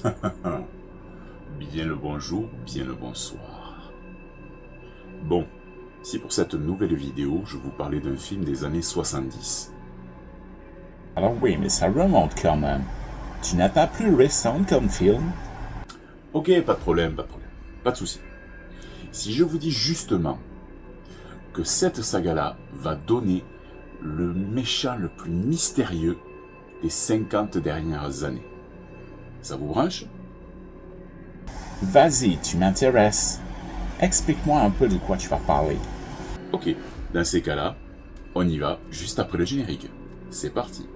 Bien le bonjour, bien le bonsoir. Bon, si pour cette nouvelle vidéo, je vous parlais d'un film des années 70. Alors oui, mais ça remonte quand même. Tu n'as pas plus récent comme film? Ok, pas de problème, pas de souci. Si je vous dis justement que cette saga-là va donner le méchant le plus mystérieux des 50 dernières années, ça vous branche? Vas-y, tu m'intéresses. Explique-moi un peu de quoi tu vas parler. Ok, dans ces cas-là, on y va juste après le générique. C'est parti.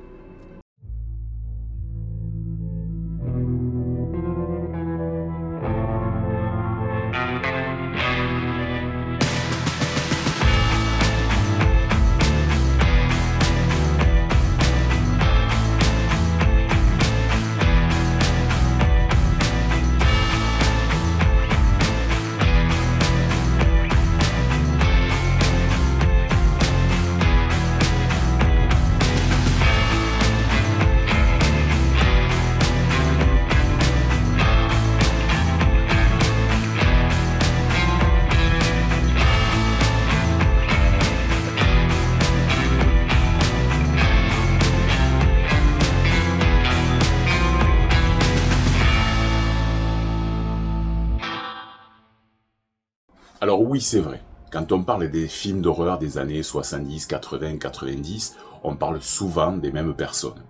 Alors oui, c'est vrai. Quand on parle des films d'horreur des années 70, 80, 90, on parle souvent des mêmes personnes.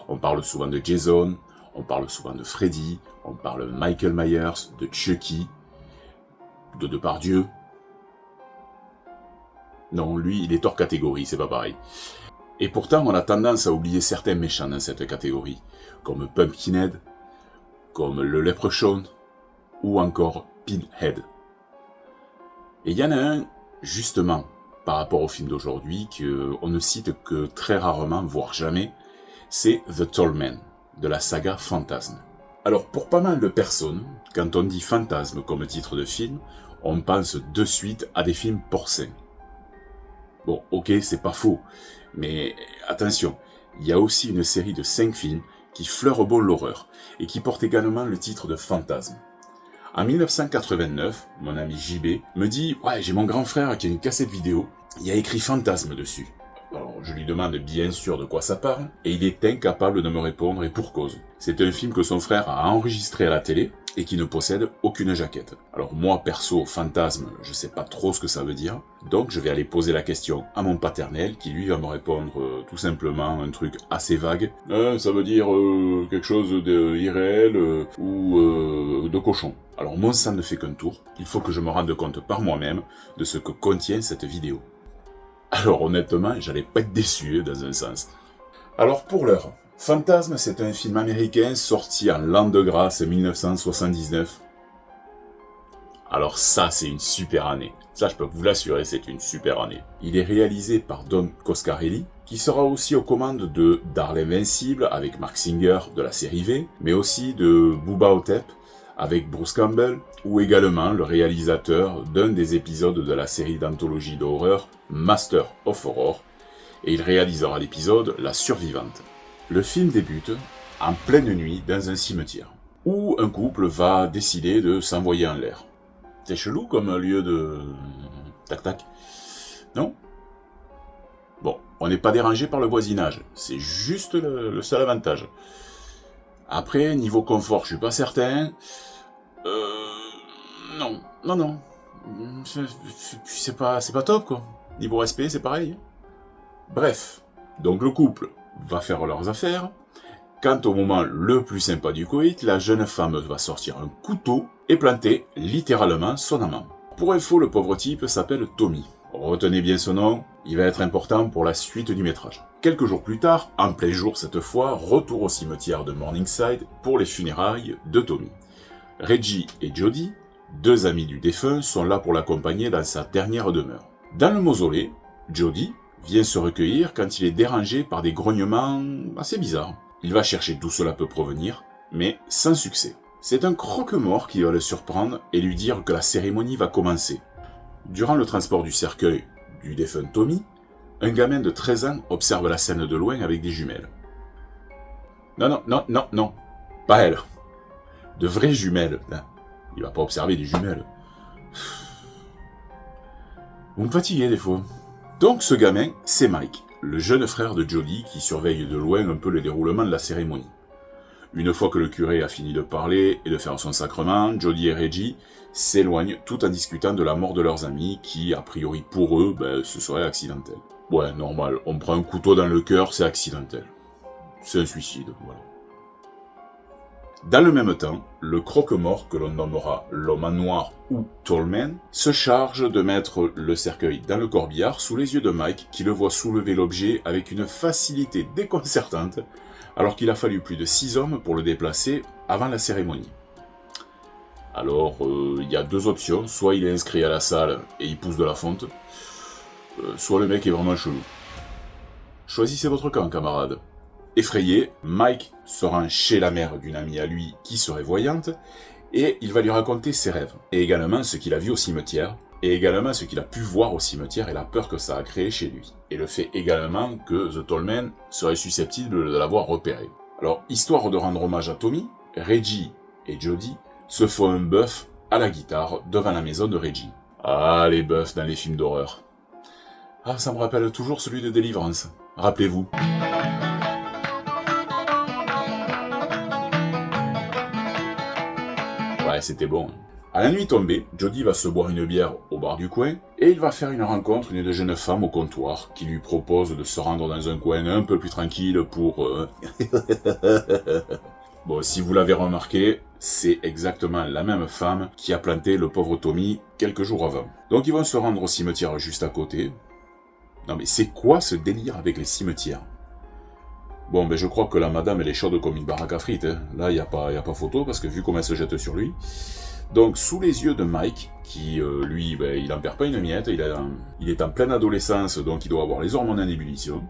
On parle souvent de Jason, on parle souvent de Freddy, on parle de Michael Myers, de Chucky, de Depardieu. Non, lui, il est hors catégorie, c'est pas pareil. Et pourtant, on a tendance à oublier certains méchants dans cette catégorie, comme Pumpkinhead, comme le Leprechaun, ou encore Pinhead. Et il y en a un, justement, par rapport au film d'aujourd'hui, qu'on ne cite que très rarement, voire jamais, c'est The Tall Man, de la saga Fantasme. Alors pour pas mal de personnes, quand on dit Fantasme comme titre de film, on pense de suite à des films porcins. Bon, ok, c'est pas faux, mais attention, il y a aussi une série de 5 films qui fleurent bon l'horreur, et qui portent également le titre de Fantasme. En 1989, mon ami JB me dit « Ouais, j'ai mon grand frère qui a une cassette vidéo, il y a écrit Fantasme dessus. » Alors, je lui demande bien sûr de quoi ça parle, et il est incapable de me répondre, et pour cause. C'est un film que son frère a enregistré à la télé, et qui ne possède aucune jaquette. Alors moi, perso, Fantasme, je sais pas trop ce que ça veut dire, donc je vais aller poser la question à mon paternel, qui lui va me répondre tout simplement un truc assez vague. Ça veut dire quelque chose d'irréel ou de cochon. Alors mon sang ne fait qu'un tour, il faut que je me rende compte par moi-même de ce que contient cette vidéo. Alors honnêtement, j'allais pas être déçu dans un sens. Alors pour l'heure, Fantasme, c'est un film américain sorti en l'an de grâce 1979. Alors ça, c'est une super année. Ça, je peux vous l'assurer, c'est une super année. Il est réalisé par Don Coscarelli, qui sera aussi aux commandes de Dark l'Invincible avec Mark Singer de la série V, mais aussi de Bubba Ho-Tep avec Bruce Campbell, ou également le réalisateur d'un des épisodes de la série d'anthologie d'horreur Master of Horror, et il réalisera l'épisode La Survivante. Le film débute en pleine nuit dans un cimetière, où un couple va décider de s'envoyer en l'air. C'est chelou comme lieu de... tac-tac. Non? Bon, on n'est pas dérangé par le voisinage, c'est juste le seul avantage. Après, niveau confort, je suis pas certain. Non. C'est pas top, quoi. Niveau respect, c'est pareil. Bref, donc le couple va faire leurs affaires. Quand au moment le plus sympa du coït, la jeune femme va sortir un couteau et planter littéralement son amant. Pour info, le pauvre type s'appelle Tommy. Retenez bien ce nom, il va être important pour la suite du métrage. Quelques jours plus tard, en plein jour cette fois, retour au cimetière de Morningside pour les funérailles de Tommy. Reggie et Jody, deux amis du défunt, sont là pour l'accompagner dans sa dernière demeure. Dans le mausolée, Jody vient se recueillir quand il est dérangé par des grognements assez bizarres. Il va chercher d'où cela peut provenir, mais sans succès. C'est un croque-mort qui va le surprendre et lui dire que la cérémonie va commencer. Durant le transport du cercueil du défunt Tommy, un gamin de 13 ans observe la scène de loin avec des jumelles. Non, pas elle. De vraies jumelles. Il va pas observer des jumelles. Vous me fatiguez des fois. Donc ce gamin, c'est Mike, le jeune frère de Jody qui surveille de loin un peu le déroulement de la cérémonie. Une fois que le curé a fini de parler et de faire son sacrement, Jody et Reggie s'éloignent tout en discutant de la mort de leurs amis qui, a priori pour eux, ce serait accidentel. Ouais, normal, on prend un couteau dans le cœur, c'est accidentel. C'est un suicide, voilà. Dans le même temps, le croque-mort, que l'on nommera l'homme en noir ou Tallman, se charge de mettre le cercueil dans le corbillard sous les yeux de Mike, qui le voit soulever l'objet avec une facilité déconcertante, alors qu'il a fallu plus de 6 hommes pour le déplacer avant la cérémonie. Alors, il y a 2 options, soit il est inscrit à la salle et il pousse de la fonte, soit le mec est vraiment chelou. Choisissez votre camp, camarades. Effrayé, Mike se rend chez la mère d'une amie à lui qui serait voyante, et il va lui raconter ses rêves, et également ce qu'il a vu au cimetière, et également ce qu'il a pu voir au cimetière et la peur que ça a créé chez lui, et le fait également que The Tallman serait susceptible de l'avoir repéré. Alors, histoire de rendre hommage à Tommy, Reggie et Jody se font un bœuf à la guitare devant la maison de Reggie. Ah, les bœufs dans les films d'horreur. Ah, ça me rappelle toujours celui de Délivrance. Rappelez-vous. Ouais, c'était bon. À la nuit tombée, Jody va se boire une bière au bar du coin et il va faire une rencontre d'une jeune femme au comptoir qui lui propose de se rendre dans un coin un peu plus tranquille pour... Bon, si vous l'avez remarqué, c'est exactement la même femme qui a planté le pauvre Tommy quelques jours avant. Donc ils vont se rendre au cimetière juste à côté. Non mais c'est quoi ce délire avec les cimetières ? Bon, je crois que la madame, elle est chaude comme une baraque à frites. Hein. Là, il n'y a pas photo, parce que vu comment elle se jette sur lui. Donc, sous les yeux de Mike, qui, lui, il n'en perd pas une miette, il est en pleine adolescence, donc il doit avoir les hormones en ébullition.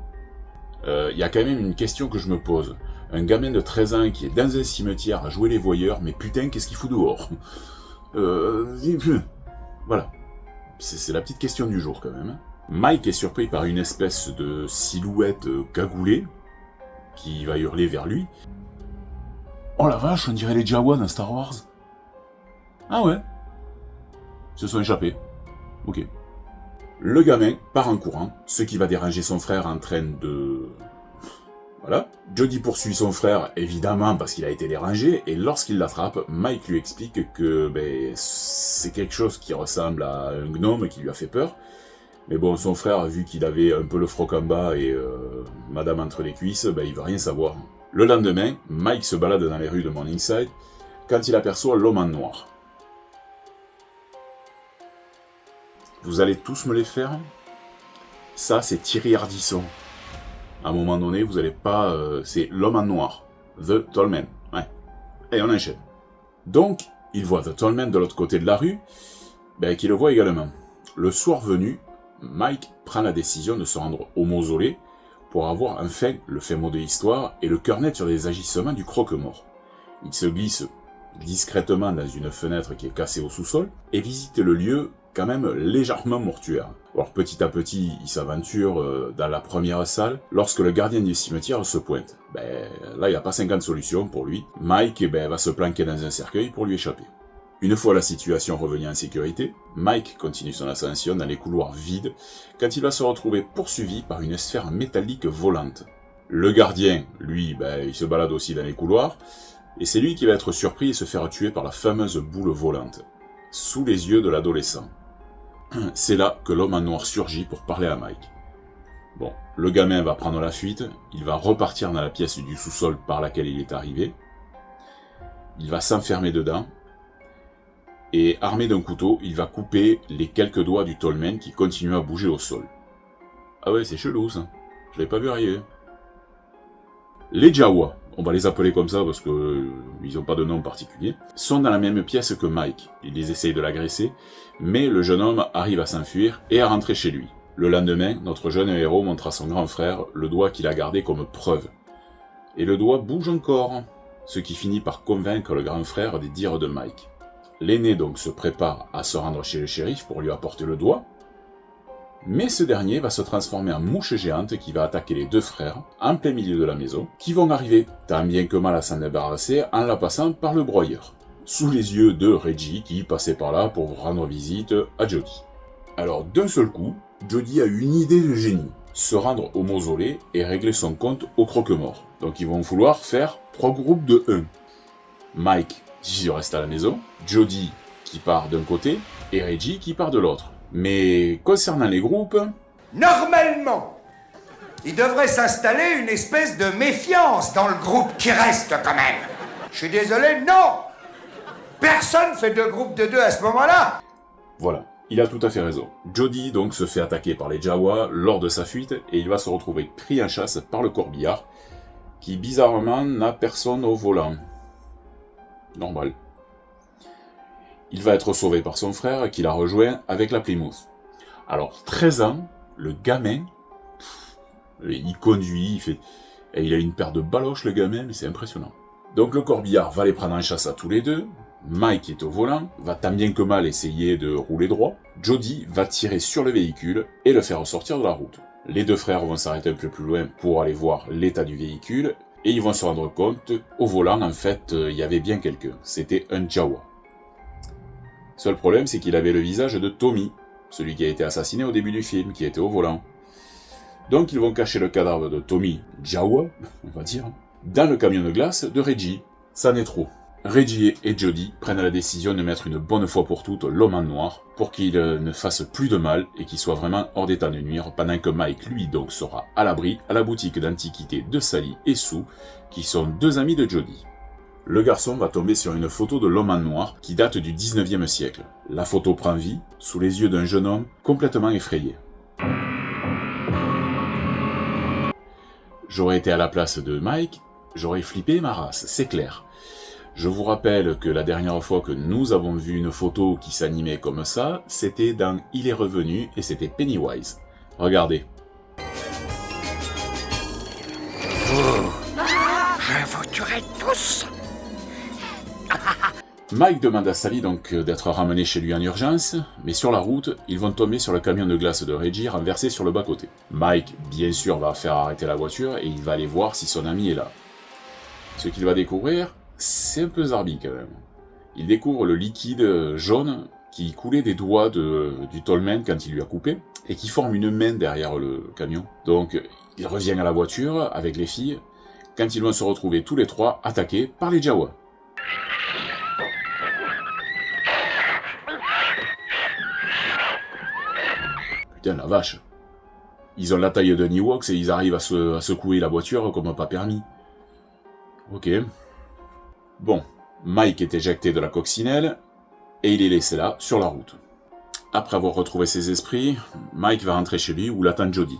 Il y a quand même une question que je me pose. Un gamin de 13 ans qui est dans un cimetière à jouer les voyeurs, mais putain, qu'est-ce qu'il fout dehors ? Voilà. C'est la petite question du jour, quand même. Mike est surpris par une espèce de silhouette cagoulée, qui va hurler vers lui. Oh la vache, on dirait les Jawa dans Star Wars. Ah ouais. Ils se sont échappés. Ok. Le gamin part en courant, ce qui va déranger son frère en train de... Voilà. Jody poursuit son frère, évidemment, parce qu'il a été dérangé, et lorsqu'il l'attrape, Mike lui explique que c'est quelque chose qui ressemble à un gnome qui lui a fait peur. Mais bon, son frère, vu qu'il avait un peu le froc en bas et madame entre les cuisses, il veut rien savoir. Le lendemain, Mike se balade dans les rues de Morningside quand il aperçoit l'homme en noir. Vous allez tous me les faire ? Ça, c'est Thierry Ardisson. À un moment donné, vous allez pas... c'est l'homme en noir. The Tallman. Ouais. Et on enchaîne. Donc, il voit The Tallman de l'autre côté de la rue, qui le voit également. Le soir venu, Mike prend la décision de se rendre au mausolée pour avoir enfin le fin mot de l'histoire et le cœur net sur les agissements du croque-mort. Il se glisse discrètement dans une fenêtre qui est cassée au sous-sol et visite le lieu quand même légèrement mortuaire. Alors petit à petit, il s'aventure dans la première salle lorsque le gardien du cimetière se pointe. Là, il n'y a pas 50 solutions pour lui. Mike va se planquer dans un cercueil pour lui échapper. Une fois la situation revenue en sécurité, Mike continue son ascension dans les couloirs vides quand il va se retrouver poursuivi par une sphère métallique volante. Le gardien, lui, il se balade aussi dans les couloirs, et c'est lui qui va être surpris et se faire tuer par la fameuse boule volante, sous les yeux de l'adolescent. C'est là que l'homme en noir surgit pour parler à Mike. Bon, le gamin va prendre la fuite, il va repartir dans la pièce du sous-sol par laquelle il est arrivé, il va s'enfermer dedans, et armé d'un couteau, il va couper les quelques doigts du Tallman qui continue à bouger au sol. Ah ouais, c'est chelou ça. Je l'avais pas vu arriver. Les Jawa, on va les appeler comme ça parce que ils n'ont pas de nom particulier, sont dans la même pièce que Mike. Ils essayent de l'agresser, mais le jeune homme arrive à s'enfuir et à rentrer chez lui. Le lendemain, notre jeune héros montre à son grand frère le doigt qu'il a gardé comme preuve. Et le doigt bouge encore, ce qui finit par convaincre le grand frère des dires de Mike. L'aîné donc se prépare à se rendre chez le shérif pour lui apporter le doigt, mais ce dernier va se transformer en mouche géante qui va attaquer les deux frères en plein milieu de la maison, qui vont arriver tant bien que mal à s'en débarrasser en la passant par le broyeur. sous les yeux de Reggie qui passait par là pour rendre visite à Jodie. Alors d'un seul coup, Jodie a eu une idée de génie, se rendre au mausolée et régler son compte au croque-mort. Donc ils vont vouloir faire 3 groupes de 1. Mike qui reste à la maison, Jodie qui part d'un côté et Reggie qui part de l'autre. Mais concernant les groupes... Normalement, il devrait s'installer une espèce de méfiance dans le groupe qui reste quand même. Je suis désolé, non! Personne fait 2 groupes de 2 à ce moment-là! Voilà, il a tout à fait raison. Jodie donc se fait attaquer par les Jawa lors de sa fuite et il va se retrouver pris en chasse par le corbillard qui bizarrement n'a personne au volant. Normal. Il va être sauvé par son frère qui l'a rejoint avec la Plymouth. Alors 13 ans, le gamin, il conduit, il a une paire de baloches le gamin, mais c'est impressionnant. Donc le corbillard va les prendre en chasse à tous les deux. Mike est au volant, va tant bien que mal essayer de rouler droit. Jodie va tirer sur le véhicule et le faire sortir de la route. Les 2 frères vont s'arrêter un peu plus loin pour aller voir l'état du véhicule et ils vont se rendre compte, au volant en fait, il y avait bien quelqu'un. C'était un Jawa. Seul problème, c'est qu'il avait le visage de Tommy, celui qui a été assassiné au début du film, qui était au volant. Donc ils vont cacher le cadavre de Tommy Jawa, on va dire, dans le camion de glace de Reggie. Ça n'est trop. Reggie et Jodie prennent la décision de mettre une bonne fois pour toutes l'homme en noir pour qu'il ne fasse plus de mal et qu'il soit vraiment hors d'état de nuire pendant que Mike, lui donc, sera à l'abri à la boutique d'antiquités de Sally et Sue, qui sont 2 amis de Jodie. Le garçon va tomber sur une photo de l'homme en noir qui date du 19e siècle. La photo prend vie sous les yeux d'un jeune homme complètement effrayé. J'aurais été à la place de Mike, j'aurais flippé ma race, c'est clair. Je vous rappelle que la dernière fois que nous avons vu une photo qui s'animait comme ça, c'était dans Il est revenu et c'était Pennywise. Regardez. Je vous tuerai tous! Mike demande à Sally donc d'être ramené chez lui en urgence, mais sur la route, ils vont tomber sur le camion de glace de Reggie renversé sur le bas-côté. Mike, bien sûr, va faire arrêter la voiture et il va aller voir si son ami est là. Ce qu'il va découvrir, c'est un peu zarbi quand même. Il découvre le liquide jaune qui coulait des doigts du tollman quand il lui a coupé, et qui forme une main derrière le camion. Donc il revient à la voiture avec les filles, quand ils vont se retrouver tous les 3 attaqués par les Jawa. Putain la vache. Ils ont la taille d'un Ewoks et ils arrivent à secouer la voiture comme pas permis. Ok. Bon, Mike est éjecté de la coccinelle et il est laissé là, sur la route. Après avoir retrouvé ses esprits, Mike va rentrer chez lui où l'attend Jodie.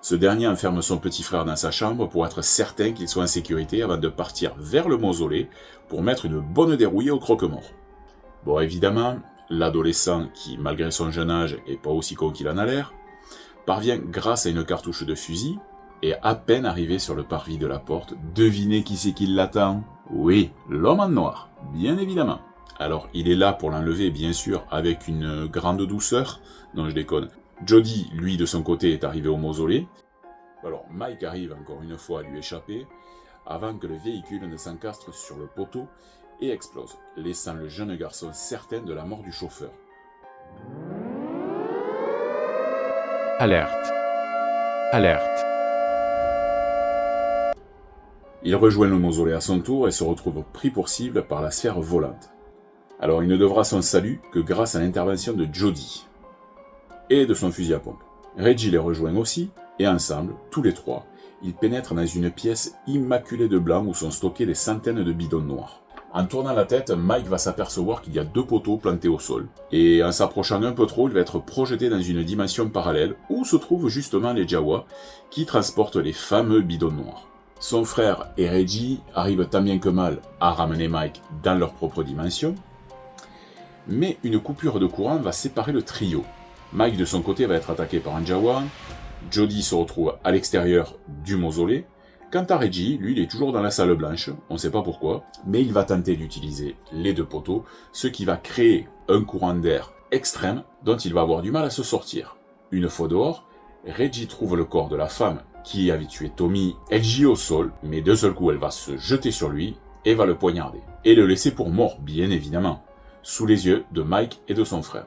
Ce dernier enferme son petit frère dans sa chambre pour être certain qu'il soit en sécurité avant de partir vers le mausolée pour mettre une bonne dérouillée au croque-mort. Bon, évidemment, l'adolescent, qui malgré son jeune âge est pas aussi con qu'il en a l'air, parvient grâce à une cartouche de fusil, et à peine arrivé sur le parvis de la porte, devinez qui c'est qui l'attend? Oui, l'homme en noir, bien évidemment. Alors, il est là pour l'enlever, bien sûr, avec une grande douceur. Non, je déconne. Jodie, lui, de son côté, est arrivé au mausolée. Alors, Mike arrive encore une fois à lui échapper, avant que le véhicule ne s'encastre sur le poteau et explose, laissant le jeune garçon certain de la mort du chauffeur. Alerte. Alerte. Il rejoint le mausolée à son tour et se retrouve pris pour cible par la sphère volante. Alors il ne devra son salut que grâce à l'intervention de Jodie et de son fusil à pompe. Reggie les rejoint aussi, et ensemble, tous les 3, ils pénètrent dans une pièce immaculée de blanc où sont stockés des centaines de bidons noirs. En tournant la tête, Mike va s'apercevoir qu'il y a 2 poteaux plantés au sol, et en s'approchant un peu trop, il va être projeté dans une dimension parallèle où se trouvent justement les Jawa qui transportent les fameux bidons noirs. Son frère et Reggie arrivent tant bien que mal à ramener Mike dans leur propre dimension, mais une coupure de courant va séparer le trio. Mike de son côté va être attaqué par un Jawa, Jodie se retrouve à l'extérieur du mausolée. Quant à Reggie, lui il est toujours dans la salle blanche, on ne sait pas pourquoi, mais il va tenter d'utiliser les 2 poteaux, ce qui va créer un courant d'air extrême dont il va avoir du mal à se sortir. Une fois dehors, Reggie trouve le corps de la femme qui avait tué Tommy, elle gît au sol, mais d'un seul coup elle va se jeter sur lui et va le poignarder. Et le laisser pour mort, bien évidemment, sous les yeux de Mike et de son frère.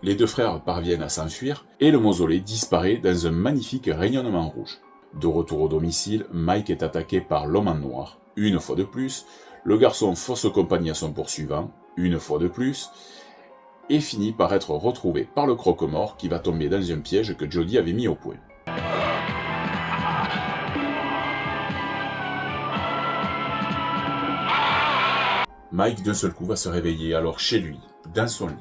Les deux frères parviennent à s'enfuir et le mausolée disparaît dans un magnifique rayonnement rouge. De retour au domicile, Mike est attaqué par l'homme en noir. Une fois de plus, le garçon fausse compagnie à son poursuivant, une fois de plus, et finit par être retrouvé par le croque-mort qui va tomber dans un piège que Jody avait mis au point. Mike d'un seul coup va se réveiller alors chez lui, dans son lit.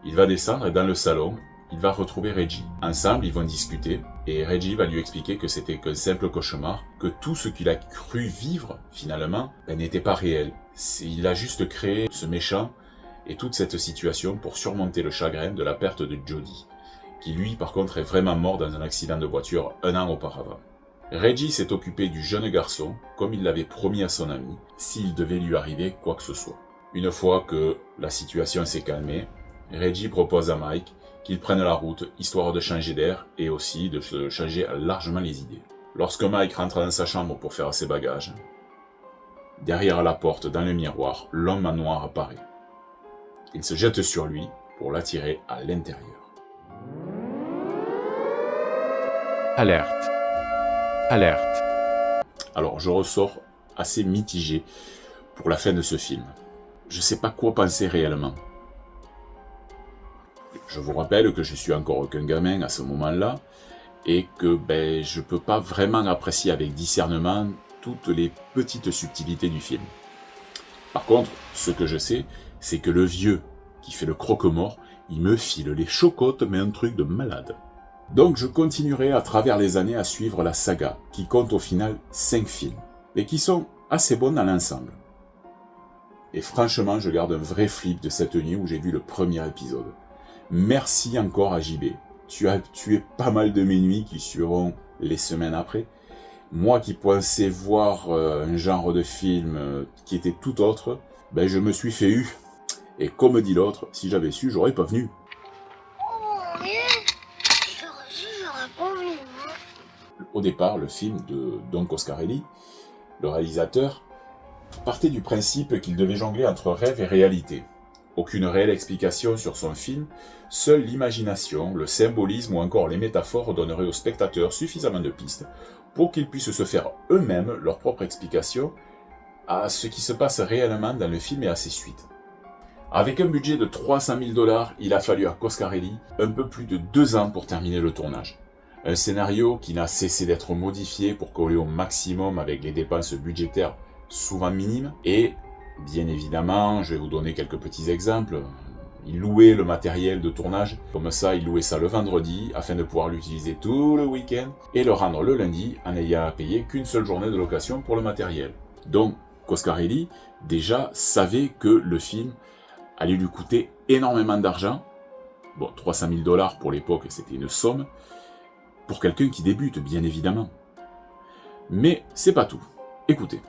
Il va descendre et dans le salon, il va retrouver Reggie. Ensemble, ils vont discuter et Reggie va lui expliquer que c'était qu'un simple cauchemar, que tout ce qu'il a cru vivre, finalement, n'était pas réel. Il a juste créé ce méchant et toute cette situation pour surmonter le chagrin de la perte de Jody, qui lui, par contre, est vraiment mort dans un accident de voiture 1 an auparavant. Reggie s'est occupé du jeune garçon, comme il l'avait promis à son ami, s'il devait lui arriver quoi que ce soit. Une fois que la situation s'est calmée, Reggie propose à Mike qu'il prenne la route, histoire de changer d'air et aussi de se changer largement les idées. Lorsque Mike rentre dans sa chambre pour faire ses bagages, derrière la porte, dans le miroir, l'homme en noir apparaît. Il se jette sur lui pour l'attirer à l'intérieur. Alerte. Alerte. Alors je ressors assez mitigé pour la fin de ce film. Je sais pas quoi penser réellement. Je vous rappelle que je suis encore qu'un gamin à ce moment-là et que je peux pas vraiment apprécier avec discernement toutes les petites subtilités du film. Par contre, ce que je sais, c'est que le vieux qui fait le croque-mort, il me file les chocottes, mais un truc de malade. Donc je continuerai à travers les années à suivre la saga, qui compte au final 5 films, et qui sont assez bons dans l'ensemble. Et franchement, je garde un vrai flip de cette nuit où j'ai vu le premier épisode. Merci encore à JB. Tu as tué pas mal de mes nuits qui suivront les semaines après. Moi qui pensais voir un genre de film qui était tout autre, je me suis fait eu. Et comme dit l'autre, si j'avais su, j'aurais pas venu. Au départ, le film de Don Coscarelli, le réalisateur, partait du principe qu'il devait jongler entre rêve et réalité. Aucune réelle explication sur son film, seule l'imagination, le symbolisme ou encore les métaphores donneraient aux spectateurs suffisamment de pistes pour qu'ils puissent se faire eux-mêmes leur propre explication à ce qui se passe réellement dans le film et à ses suites. Avec un budget de 300 000 $, il a fallu à Coscarelli un peu plus de 2 ans pour terminer le tournage. Un scénario qui n'a cessé d'être modifié pour coller au maximum avec les dépenses budgétaires souvent minimes et, bien évidemment, je vais vous donner quelques petits exemples. Il louait le matériel de tournage, comme ça il louait ça le vendredi afin de pouvoir l'utiliser tout le week-end et le rendre le lundi en n'ayant à payer qu'une seule journée de location pour le matériel. Donc Coscarelli déjà savait que le film allait lui coûter énormément d'argent. Bon, 300 000 $ pour l'époque c'était une somme, pour quelqu'un qui débute bien évidemment. Mais c'est pas tout. Écoutez.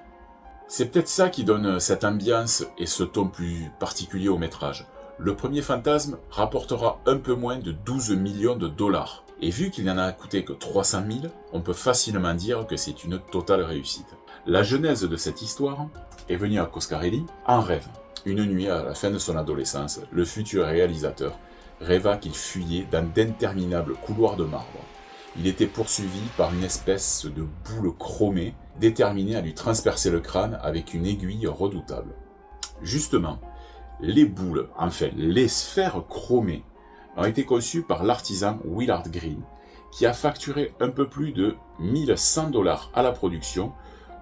C'est peut-être ça qui donne cette ambiance et ce ton plus particulier au métrage. Le premier Fantasme rapportera un peu moins de 12 millions de $. Et vu qu'il n'en a coûté que 300 000, on peut facilement dire que c'est une totale réussite. La genèse de cette histoire est venue à Coscarelli en rêve. Une nuit, à la fin de son adolescence, le futur réalisateur rêva qu'il fuyait dans d'interminables couloirs de marbre. Il était poursuivi par une espèce de boule chromée, déterminée à lui transpercer le crâne avec une aiguille redoutable. Justement, les boules, enfin les sphères chromées, ont été conçues par l'artisan Willard Green, qui a facturé un peu plus de 1100 $ à la production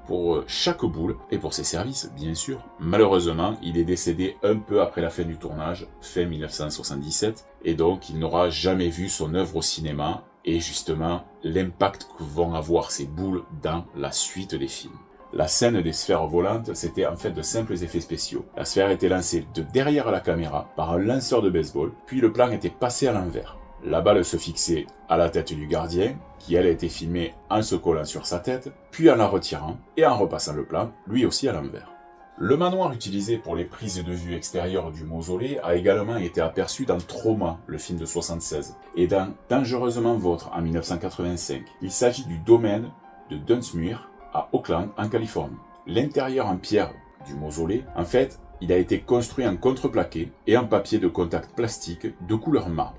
pour chaque boule et pour ses services, bien sûr. Malheureusement, il est décédé un peu après la fin du tournage, fin 1977, et donc il n'aura jamais vu son œuvre au cinéma, et justement l'impact que vont avoir ces boules dans la suite des films. La scène des sphères volantes, c'était en fait de simples effets spéciaux. La sphère était lancée de derrière la caméra par un lanceur de baseball, puis le plan était passé à l'envers. La balle se fixait à la tête du gardien, qui elle a été filmée en se collant sur sa tête, puis en la retirant et en repassant le plan, lui aussi à l'envers. Le manoir utilisé pour les prises de vue extérieures du mausolée a également été aperçu dans Trauma, le film de 1976, et dans Dangereusement Vôtre en 1985. Il s'agit du domaine de Dunsmuir à Oakland, en Californie. L'intérieur en pierre du mausolée, en fait, il a été construit en contreplaqué et en papier de contact plastique de couleur marbre.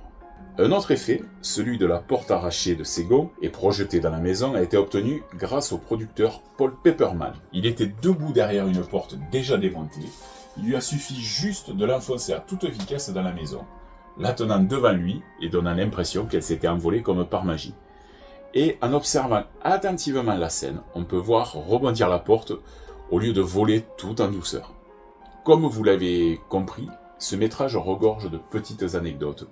Un autre effet, celui de la porte arrachée de Segon et projetée dans la maison, a été obtenu grâce au producteur Paul Pepperman. Il était debout derrière une porte déjà démontée. Il lui a suffi juste de l'enfoncer à toute vitesse dans la maison, la tenant devant lui et donnant l'impression qu'elle s'était envolée comme par magie. Et en observant attentivement la scène, on peut voir rebondir la porte au lieu de voler tout en douceur. Comme vous l'avez compris, ce métrage regorge de petites anecdotes,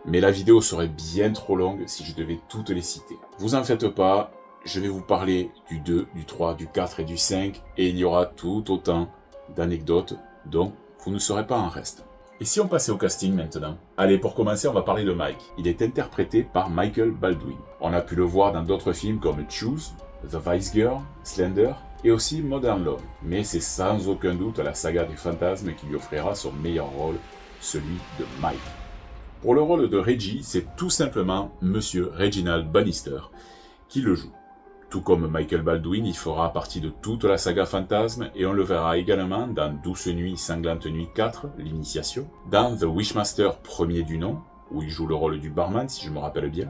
mais la vidéo serait bien trop longue si je devais toutes les citer. Vous en faites pas, je vais vous parler du 2, du 3, du 4 et du 5, et il y aura tout autant d'anecdotes, donc vous ne serez pas en reste. Et si on passait au casting maintenant? Allez, pour commencer, on va parler de Mike. Il est interprété par Michael Baldwin. On a pu le voir dans d'autres films comme Choose, The Vice Girl, Slender, et aussi Modern Love. Mais c'est sans aucun doute la saga des fantasmes qui lui offrira son meilleur rôle, celui de Mike. Pour le rôle de Reggie, c'est tout simplement Monsieur Reginald Bannister qui le joue. Tout comme Michael Baldwin, il fera partie de toute la saga Fantasme et on le verra également dans Douce Nuit, Sanglante Nuit 4, l'initiation, dans The Wishmaster premier du nom, où il joue le rôle du barman si je me rappelle bien,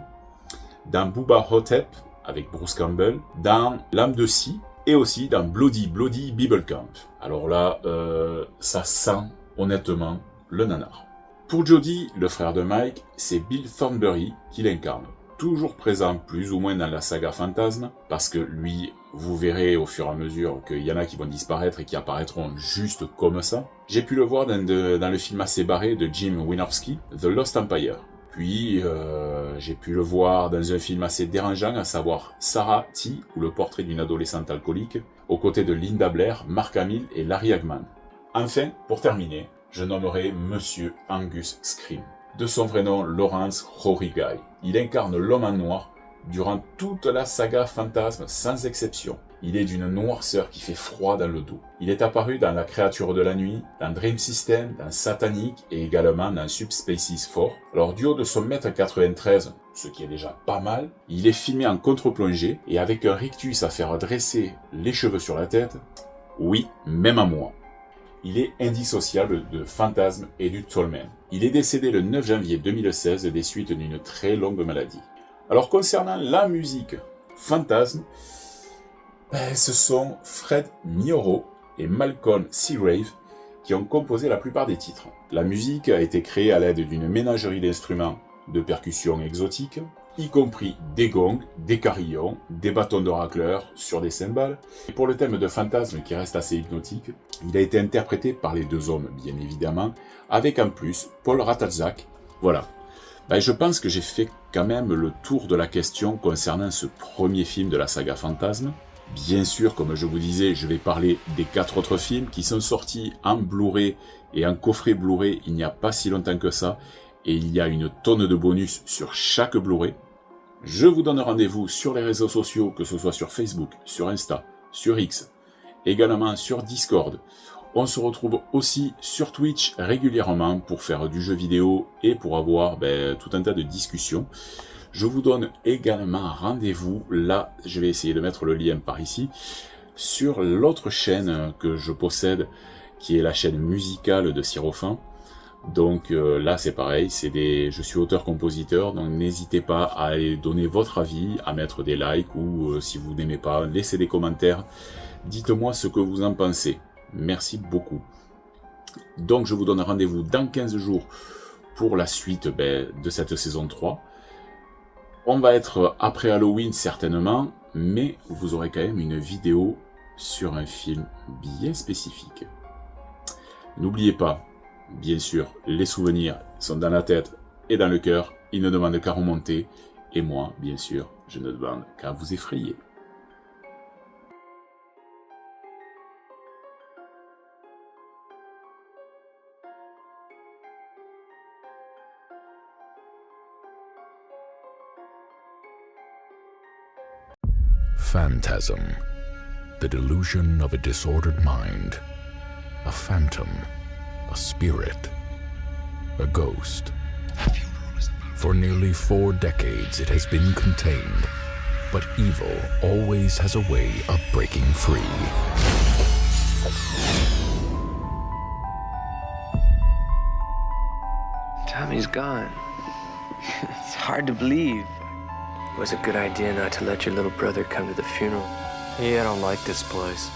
dans Bubba Hotep avec Bruce Campbell, dans L'âme de Scie et aussi dans Bloody Bible Camp. Alors là, ça sent honnêtement le nanar. Pour Jody, le frère de Mike, c'est Bill Thornbury qui l'incarne. Toujours présent plus ou moins dans la saga Fantasme, parce que lui, vous verrez au fur et à mesure qu'il y en a qui vont disparaître et qui apparaîtront juste comme ça. J'ai pu le voir dans le film assez barré de Jim Wynorski, The Lost Empire. Puis, j'ai pu le voir dans un film assez dérangeant, à savoir Sarah T, ou le portrait d'une adolescente alcoolique, aux côtés de Linda Blair, Mark Hamill et Larry Hagman. Enfin, pour terminer, je nommerai Monsieur Angus Scrimm. De son vrai nom, Lawrence Hourigai. Il incarne l'homme en noir durant toute la saga Fantasme sans exception. Il est d'une noirceur qui fait froid dans le dos. Il est apparu dans La créature de la nuit, dans Dream System, dans Satanic et également dans Subspecies 4. Alors du haut de son 1m93, ce qui est déjà pas mal, il est filmé en contre-plongée et avec un rictus à faire dresser les cheveux sur la tête. Oui, même à moi. Il est indissociable de Fantasme et du Tallman. Il est décédé le 9 janvier 2016 des suites d'une très longue maladie. Alors concernant la musique Fantasme, ce sont Fred Mioro et Malcolm Seagrave qui ont composé la plupart des titres. La musique a été créée à l'aide d'une ménagerie d'instruments de percussion exotiques, y compris des gongs, des carillons, des bâtons de racleur sur des cymbales. Et pour le thème de Fantasme qui reste assez hypnotique, il a été interprété par les deux hommes, bien évidemment, avec en plus Paul Ratajczak. Voilà. Je pense que j'ai fait quand même le tour de la question concernant ce premier film de la saga Fantasme. Bien sûr, comme je vous disais, je vais parler des 4 autres films qui sont sortis en Blu-ray et en coffret Blu-ray il n'y a pas si longtemps que ça, et il y a une tonne de bonus sur chaque Blu-ray. Je vous donne rendez-vous sur les réseaux sociaux, que ce soit sur Facebook, sur Insta, sur X, également sur Discord. On se retrouve aussi sur Twitch régulièrement pour faire du jeu vidéo et pour avoir tout un tas de discussions. Je vous donne également rendez-vous, là je vais essayer de mettre le lien par ici, sur l'autre chaîne que je possède, qui est la chaîne musicale de Sirofan. Donc là c'est pareil, je suis auteur-compositeur, donc n'hésitez pas à aller donner votre avis, à mettre des likes ou si vous n'aimez pas, laissez des commentaires, dites-moi ce que vous en pensez. Merci beaucoup. Donc je vous donne rendez-vous dans 15 jours pour la suite de cette saison 3. On va être après Halloween certainement, mais vous aurez quand même une vidéo sur un film bien spécifique. N'oubliez pas, bien sûr, les souvenirs sont dans la tête et dans le cœur, ils ne demandent qu'à remonter, et moi, bien sûr, je ne demande qu'à vous effrayer. Phantasm, the delusion of a disordered mind, a phantom, a spirit, a ghost. For nearly 4 decades it has been contained, But evil always has a way of breaking free. Tommy's gone. It's hard to believe. It was a good idea not to let your little brother come to the funeral. Hey, I don't like this place.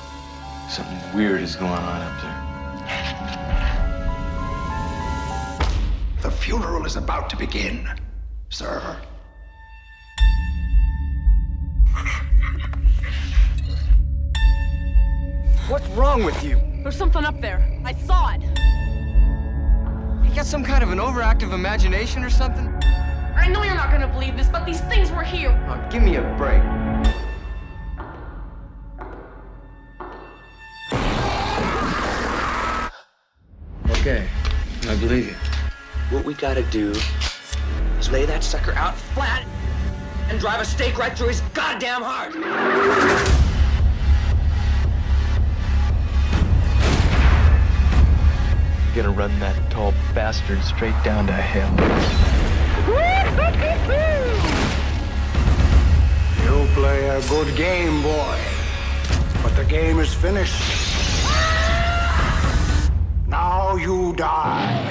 Something weird is going on up there. The funeral is about to begin, sir. What's wrong with you? There's something up there. I saw it. You got some kind of an overactive imagination or something? I know you're not gonna believe this, but these things were here. Oh, give me a break. Okay, I believe you. What we gotta do is lay that sucker out flat and drive a stake right through his goddamn heart. You're gonna run that tall bastard straight down to hell. You play a good game, boy. But the game is finished. Now you die.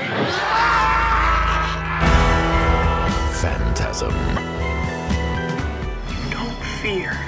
Phantasm. Don't fear.